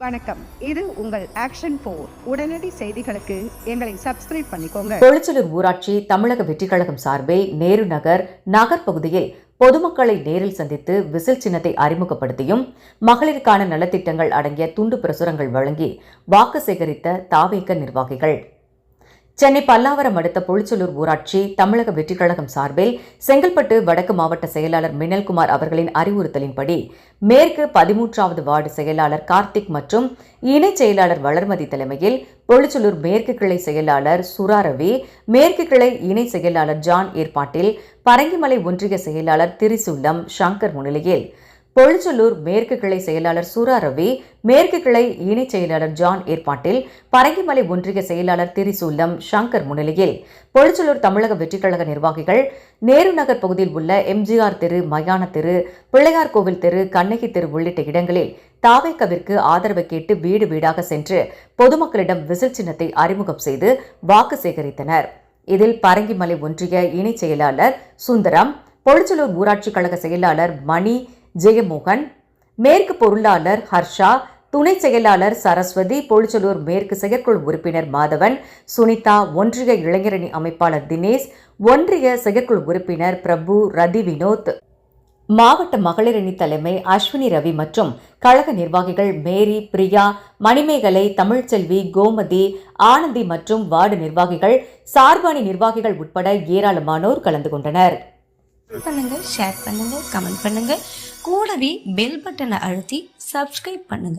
வணக்கம். இது உங்கள் ஆக்ஷன் 4. உடனடி செய்திகளுக்கு எங்களை சப்ஸ்கிரைப் பண்ணிக்கோங்க. பொழிச்சலூர் ஊராட்சி தமிழக வெற்றிக் கழகம் சார்பில் நேரு நகர் நகர்பகுதியில் பொதுமக்களை நேரில் சந்தித்து விசில் சின்னத்தை அறிமுகப்படுத்தியும் மகளிருக்கான நலத்திட்டங்கள் அடங்கிய துண்டு பிரசுரங்கள் வழங்கி வாக்கு சேகரித்த தாவேக நிர்வாகிகள். சென்னை பல்லாவரம் அடுத்த பொழிச்சலூர் ஊராட்சி தமிழக வெற்றிக் கழகம் சார்பில் செங்கல்பட்டு வடக்கு மாவட்ட செயலாளர் மின்னல்குமார் அவர்களின் அறிவுறுத்தலின்படி மேற்கு 13வது வார்டு செயலாளர் கார்த்திக் மற்றும் இணை செயலாளர் வளர்மதி தலைமையில் பொழிச்சலூர் மேற்கு கிளை செயலாளர் சுராரவி, மேற்கு கிளை இணை செயலாளர் ஜான் ஏற்பாட்டில் பரங்கிமலை ஒன்றிய செயலாளர் திரிசுல்லம் சங்கர் முன்னிலையில் பொழிச்சலூர் மேற்கு கிளை செயலாளர் சுராரவி, மேற்கு கிளை இணை செயலாளர் ஜான் ஏற்பாட்டில் பரங்கிமலை ஒன்றிய செயலாளர் திரிசுல்லம் சங்கர் முன்னிலையில் பொழிச்சலூர் தமிழக வெற்றிக் கழக நிர்வாகிகள் நேரு நகர் பகுதியில் உள்ள எம்ஜிஆர் தெரு, மயான தெரு, பிள்ளையார் கோவில் தெரு, கண்ணகி தெரு உள்ளிட்ட இடங்களில் தாவேகவிற்கு ஆதரவு கேட்டு வீடு வீடாக சென்று பொதுமக்களிடம் விசில் சின்னத்தை அறிமுகம் செய்து வாக்கு சேகரித்தனர். இதில் பரங்கிமலை ஒன்றிய இணை செயலாளர் சுந்தரம், பொழிச்சலூர் ஊராட்சி கழக செயலாளர் மணி ஜெயமோகன், மேற்கு பொருளாளர் ஹர்ஷா, துணை செயலாளர் சரஸ்வதி, பொழிச்சலூர் மேற்கு செயற்குழு உறுப்பினர் மாதவன், சுனிதா, ஒன்றிய இளைஞரணி அமைப்பாளர் தினேஷ், ஒன்றிய செயற்குழு உறுப்பினர் பிரபு, ரதி வினோத், மாவட்ட மகளிரணி தலைமை அஸ்வினி ரவி மற்றும் கழக நிர்வாகிகள் மேரி, பிரியா, மணிமேகலை, தமிழ்ச்செல்வி, கோமதி, ஆனந்தி மற்றும் வார்டு நிர்வாகிகள், சார்பாணி நிர்வாகிகள் உட்பட ஏராளமானோர் கலந்து கொண்டனர். பண்ணுங்க, ஷேர் பண்ணுங்க, கமெண்ட் பண்ணுங்க, கூடவே பெல் பட்டனை அழுத்தி சப்ஸ்கிரைப் பண்ணுங்க.